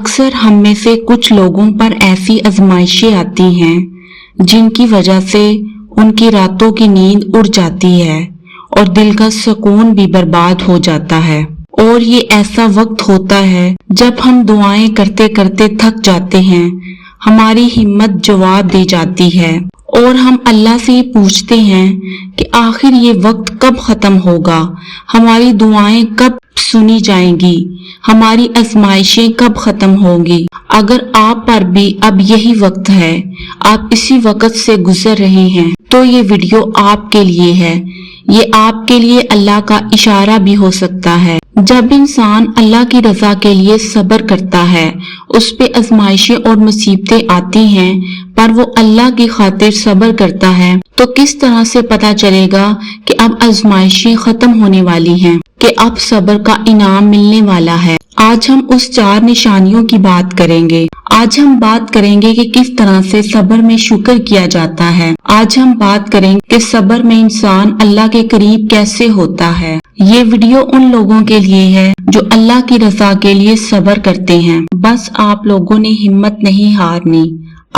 اکثر ہم میں سے کچھ لوگوں پر ایسی آزمائشیں آتی ہیں جن کی وجہ سے ان کی راتوں کی نیند اڑ جاتی ہے اور دل کا سکون بھی برباد ہو جاتا ہے۔ اور یہ ایسا وقت ہوتا ہے جب ہم دعائیں کرتے کرتے تھک جاتے ہیں، ہماری ہمت جواب دے جاتی ہے اور ہم اللہ سے یہ پوچھتے ہیں کہ آخر یہ وقت کب ختم ہوگا، ہماری دعائیں کب سنی جائیں گی، ہماری آزمائشیں کب ختم ہوں گی۔ اگر آپ پر بھی اب یہی وقت ہے، آپ اسی وقت سے گزر رہے ہیں، تو یہ ویڈیو آپ کے لیے ہے۔ یہ آپ کے لیے اللہ کا اشارہ بھی ہو سکتا ہے۔ جب انسان اللہ کی رضا کے لیے صبر کرتا ہے، اس پہ آزمائشیں اور مصیبتیں آتی ہیں، پر وہ اللہ کی خاطر صبر کرتا ہے، تو کس طرح سے پتا چلے گا کہ اب آزمائشیں ختم ہونے والی ہیں، کہ اب صبر کا انعام ملنے والا ہے۔ آج ہم اس 4 نشانیوں کی بات کریں گے۔ آج ہم بات کریں گے کہ کس طرح سے صبر میں شکر کیا جاتا ہے۔ آج ہم بات کریں گے کہ صبر میں انسان اللہ کے قریب کیسے ہوتا ہے۔ یہ ویڈیو ان لوگوں کے لیے ہے جو اللہ کی رضا کے لیے صبر کرتے ہیں۔ بس آپ لوگوں نے ہمت نہیں ہارنی،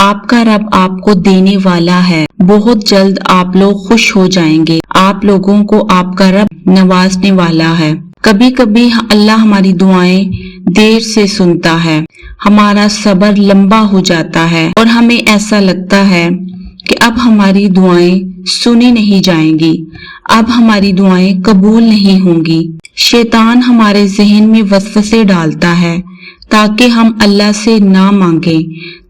آپ کا رب آپ کو دینے والا ہے۔ بہت جلد آپ لوگ خوش ہو جائیں گے۔ آپ لوگوں کو آپ کا رب نوازنے والا ہے۔ کبھی کبھی اللہ ہماری دعائیں دیر سے سنتا ہے، ہمارا صبر لمبا ہو جاتا ہے اور ہمیں ایسا لگتا ہے کہ اب ہماری دعائیں سنی نہیں جائیں گی، اب ہماری دعائیں قبول نہیں ہوں گی۔ شیطان ہمارے ذہن میں وسوسے ڈالتا ہے تاکہ ہم اللہ سے نہ مانگیں،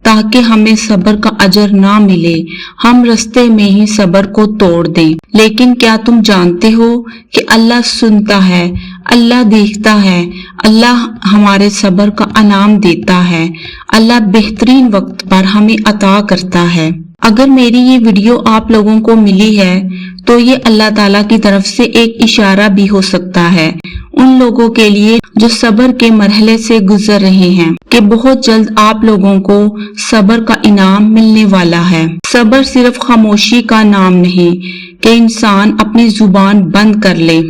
تاکہ ہمیں صبر کا اجر نہ ملے، ہم رستے میں ہی صبر کو توڑ دیں۔ لیکن کیا تم جانتے ہو کہ اللہ سنتا ہے، اللہ دیکھتا ہے، اللہ ہمارے صبر کا انعام دیتا ہے، اللہ بہترین وقت پر ہمیں عطا کرتا ہے۔ اگر میری یہ ویڈیو آپ لوگوں کو ملی ہے تو یہ اللہ تعالیٰ کی طرف سے ایک اشارہ بھی ہو سکتا ہے ان لوگوں کے لیے جو صبر کے مرحلے سے گزر رہے ہیں، کہ بہت جلد آپ لوگوں کو صبر کا انعام ملنے والا ہے۔ صبر صرف خاموشی کا نام نہیں کہ انسان اپنی زبان بند کر لے۔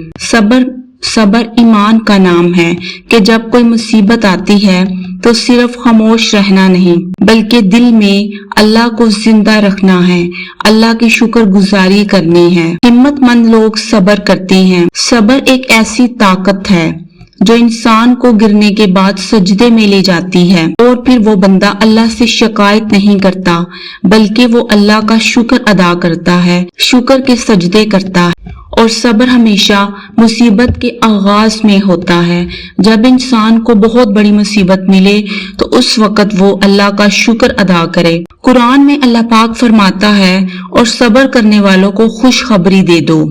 صبر ایمان کا نام ہے کہ جب کوئی مصیبت آتی ہے تو صرف خاموش رہنا نہیں، بلکہ دل میں اللہ کو زندہ رکھنا ہے، اللہ کی شکر گزاری کرنی ہے۔ ہمت مند لوگ صبر کرتے ہیں۔ صبر ایک ایسی طاقت ہے جو انسان کو گرنے کے بعد سجدے میں لے جاتی ہے، اور پھر وہ بندہ اللہ سے شکایت نہیں کرتا بلکہ وہ اللہ کا شکر ادا کرتا ہے، شکر کے سجدے کرتا ہے۔ اور صبر ہمیشہ مصیبت کے آغاز میں ہوتا ہے۔ جب انسان کو بہت بڑی مصیبت ملے تو اس وقت وہ اللہ کا شکر ادا کرے۔ قرآن میں اللہ پاک فرماتا ہے اور صبر کرنے والوں کو خوشخبری دے دو۔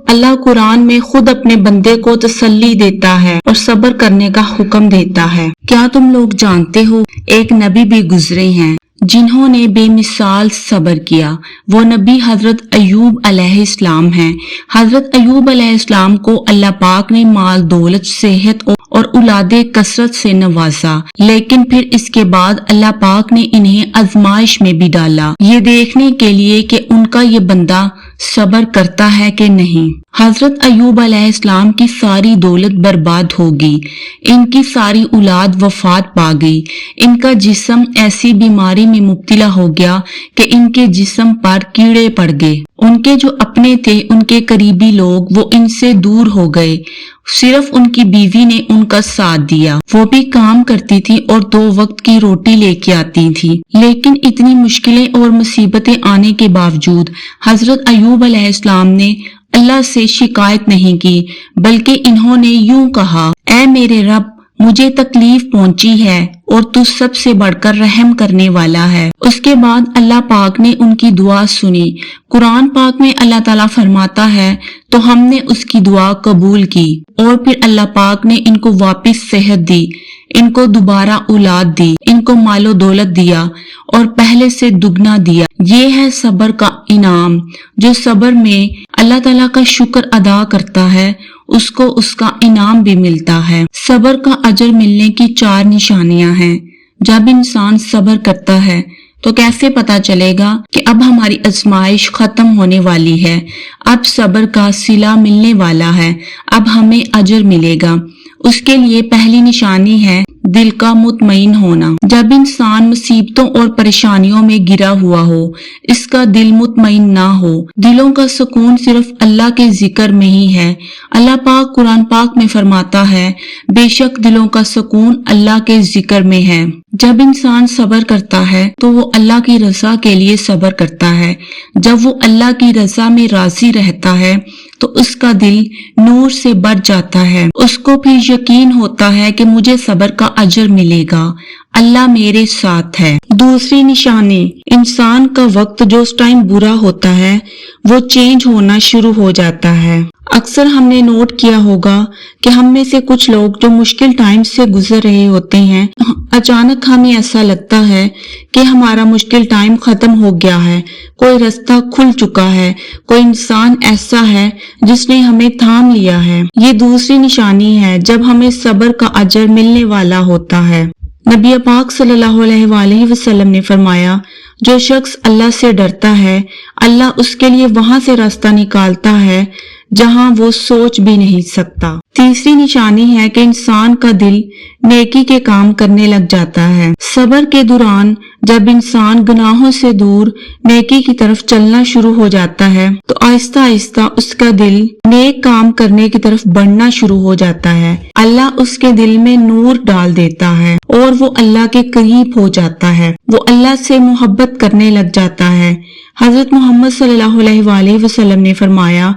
اللہ قرآن میں خود اپنے بندے کو تسلی دیتا ہے اور صبر کرنے کا حکم دیتا ہے۔ کیا تم لوگ جانتے ہو ایک نبی بھی گزرے ہیں جنہوں نے بے مثال صبر کیا؟ وہ نبی حضرت ایوب علیہ السلام ہیں۔ حضرت ایوب علیہ السلام کو اللہ پاک نے مال دولت، صحت اور اولاد کثرت سے نوازا، لیکن پھر اس کے بعد اللہ پاک نے انہیں آزمائش میں بھی ڈالا، یہ دیکھنے کے لیے کہ ان کا یہ بندہ صبر کرتا ہے کہ نہیں۔ حضرت ایوب علیہ السلام کی ساری دولت برباد ہوگی، ان کی ساری اولاد وفات پا گئی، ان کا جسم ایسی بیماری میں مبتلا ہو گیا کہ ان کے جسم پر کیڑے پڑ گئے۔ ان کے جو اپنے تھے، ان کے قریبی لوگ، وہ ان سے دور ہو گئے، صرف ان کی بیوی نے ان کا ساتھ دیا۔ وہ بھی کام کرتی تھی اور 2 وقت کی روٹی لے کے آتی تھی، لیکن اتنی مشکلیں اور مصیبتیں آنے کے باوجود حضرت ایوب علیہ السلام نے اللہ سے شکایت نہیں کی، بلکہ انہوں نے یوں کہا، اے میرے رب، مجھے تکلیف پہنچی ہے اور تو سب سے بڑھ کر رحم کرنے والا ہے۔ اس کے بعد اللہ پاک نے ان کی دعا سنی۔ قرآن پاک میں اللہ تعالیٰ فرماتا ہے تو ہم نے اس کی دعا قبول کی، اور پھر اللہ پاک نے ان کو واپس صحت دی، ان کو دوبارہ اولاد دی، ان کو مال و دولت دیا اور پہلے سے دگنا دیا۔ یہ ہے صبر کا انعام۔ جو صبر میں اللہ تعالیٰ کا شکر ادا کرتا ہے اس کو اس کا انعام بھی ملتا ہے۔ صبر کا اجر ملنے کی 4 نشانیاں ہیں۔ جب انسان صبر کرتا ہے تو کیسے پتا چلے گا کہ اب ہماری آزمائش ختم ہونے والی ہے، اب صبر کا صلہ ملنے والا ہے، اب ہمیں اجر ملے گا؟ اس کے لیے پہلی نشانی ہے دل کا مطمئن ہونا۔ جب انسان مصیبتوں اور پریشانیوں میں گرا ہوا ہو، اس کا دل مطمئن نہ ہو، دلوں کا سکون صرف اللہ کے ذکر میں ہی ہے۔ اللہ پاک قرآن پاک میں فرماتا ہے، بے شک دلوں کا سکون اللہ کے ذکر میں ہے۔ جب انسان صبر کرتا ہے تو وہ اللہ کی رضا کے لیے صبر کرتا ہے۔ جب وہ اللہ کی رضا میں راضی رہتا ہے تو اس کا دل نور سے بھر جاتا ہے۔ اس کو پھر یقین ہوتا ہے کہ مجھے صبر کا اجر ملے گا، اللہ میرے ساتھ ہے۔ دوسری نشانی، انسان کا وقت جو اس ٹائم برا ہوتا ہے وہ چینج ہونا شروع ہو جاتا ہے۔ اکثر ہم نے نوٹ کیا ہوگا کہ ہم میں سے کچھ لوگ جو مشکل ٹائم سے گزر رہے ہوتے ہیں، اچانک ہمیں ایسا لگتا ہے کہ ہمارا مشکل ٹائم ختم ہو گیا ہے، کوئی رستہ کھل چکا ہے، کوئی انسان ایسا ہے جس نے ہمیں تھام لیا ہے۔ یہ دوسری نشانی ہے جب ہمیں صبر کا اجر ملنے والا ہوتا ہے۔ نبی پاک صلی اللہ علیہ وآلہ وسلم نے فرمایا، جو شخص اللہ سے ڈرتا ہے، اللہ اس کے لیے وہاں سے راستہ نکالتا ہے جہاں وہ سوچ بھی نہیں سکتا۔ تیسری نشانی ہے کہ انسان کا دل نیکی کے کام کرنے لگ جاتا ہے۔ صبر کے دوران جب انسان گناہوں سے دور نیکی کی طرف چلنا شروع ہو جاتا ہے تو آہستہ آہستہ اس کا دل نیک کام کرنے کی طرف بڑھنا شروع ہو جاتا ہے۔ اللہ اس کے دل میں نور ڈال دیتا ہے اور وہ اللہ کے قریب ہو جاتا ہے، وہ اللہ سے محبت کرنے لگ جاتا ہے۔ حضرت محمد صلی اللہ علیہ وآلہ وسلم نے فرمایا،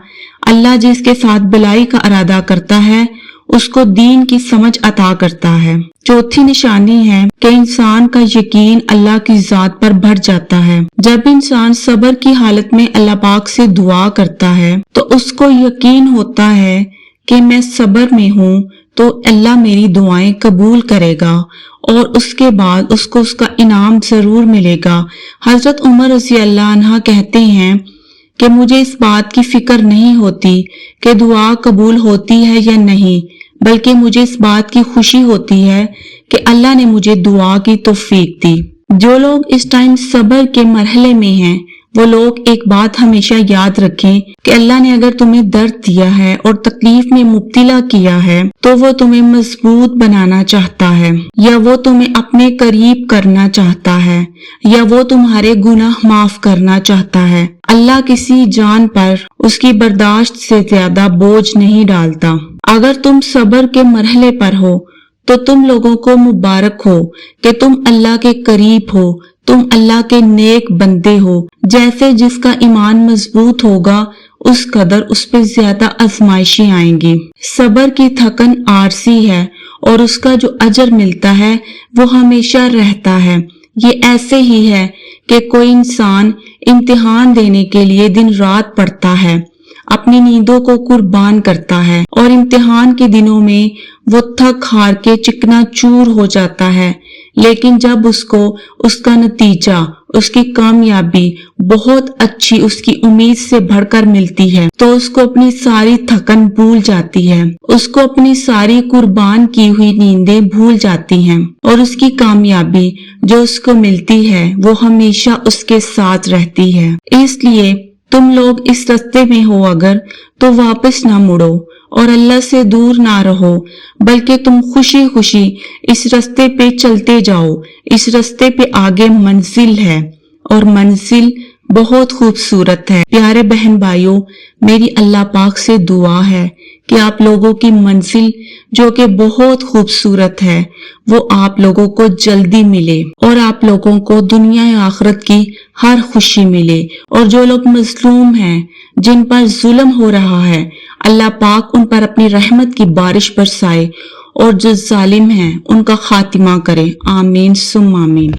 اللہ جس کے ساتھ بلائی کا ارادہ کرتا ہے اس کو دین کی سمجھ عطا کرتا ہے۔ چوتھی نشانی ہے کہ انسان کا یقین اللہ کی ذات پر بڑھ جاتا ہے۔ جب انسان صبر کی حالت میں اللہ پاک سے دعا کرتا ہے تو اس کو یقین ہوتا ہے کہ میں صبر میں ہوں تو اللہ میری دعائیں قبول کرے گا اور اس کے بعد اس کو اس کا انعام ضرور ملے گا۔ حضرت عمر رضی اللہ عنہ کہتے ہیں کہ مجھے اس بات کی فکر نہیں ہوتی کہ دعا قبول ہوتی ہے یا نہیں، بلکہ مجھے اس بات کی خوشی ہوتی ہے کہ اللہ نے مجھے دعا کی توفیق دی۔ جو لوگ اس ٹائم صبر کے مرحلے میں ہیں وہ لوگ ایک بات ہمیشہ یاد رکھیں کہ اللہ نے اگر تمہیں درد دیا ہے اور تکلیف میں مبتلا کیا ہے تو وہ تمہیں مضبوط بنانا چاہتا ہے، یا وہ تمہیں اپنے قریب کرنا چاہتا ہے، یا وہ تمہارے گناہ معاف کرنا چاہتا ہے۔ اللہ کسی جان پر اس کی برداشت سے زیادہ بوجھ نہیں ڈالتا۔ اگر تم صبر کے مرحلے پر ہو تو تم لوگوں کو مبارک ہو کہ تم اللہ کے قریب ہو، تم اللہ کے نیک بندے ہو۔ جیسے جس کا ایمان مضبوط ہوگا اس قدر اس پہ زیادہ آزمائشیں آئیں گی۔ صبر کی تھکن عارضی ہے اور اس کا جو اجر ملتا ہے وہ ہمیشہ رہتا ہے۔ یہ ایسے ہی ہے کہ کوئی انسان امتحان دینے کے لیے دن رات پڑھتا ہے، اپنی نیندوں کو قربان کرتا ہے اور امتحان کے دنوں میں وہ تھک ہار کے چکنا چور ہو جاتا ہے، لیکن جب اس کو اس کا نتیجہ، اس کی کامیابی بہت اچھی اس کی امید سے بڑھ کر ملتی ہے تو اس کو اپنی ساری تھکن بھول جاتی ہے، اس کو اپنی ساری قربان کی ہوئی نیندیں بھول جاتی ہیں، اور اس کی کامیابی جو اس کو ملتی ہے وہ ہمیشہ اس کے ساتھ رہتی ہے۔ اس لیے تم لوگ اس رستے میں ہو اگر تو واپس نہ مڑو اور اللہ سے دور نہ رہو، بلکہ تم خوشی خوشی اس رستے پہ چلتے جاؤ۔ اس رستے پہ آگے منزل ہے اور منزل بہت خوبصورت ہے۔ پیارے بہن بھائیوں، میری اللہ پاک سے دعا ہے کہ آپ لوگوں کی منزل جو کہ بہت خوبصورت ہے وہ آپ لوگوں کو جلدی ملے اور آپ لوگوں کو دنیا آخرت کی ہر خوشی ملے، اور جو لوگ مظلوم ہیں، جن پر ظلم ہو رہا ہے، اللہ پاک ان پر اپنی رحمت کی بارش برسائے، اور جو ظالم ہیں ان کا خاتمہ کرے۔ آمین ثم آمین۔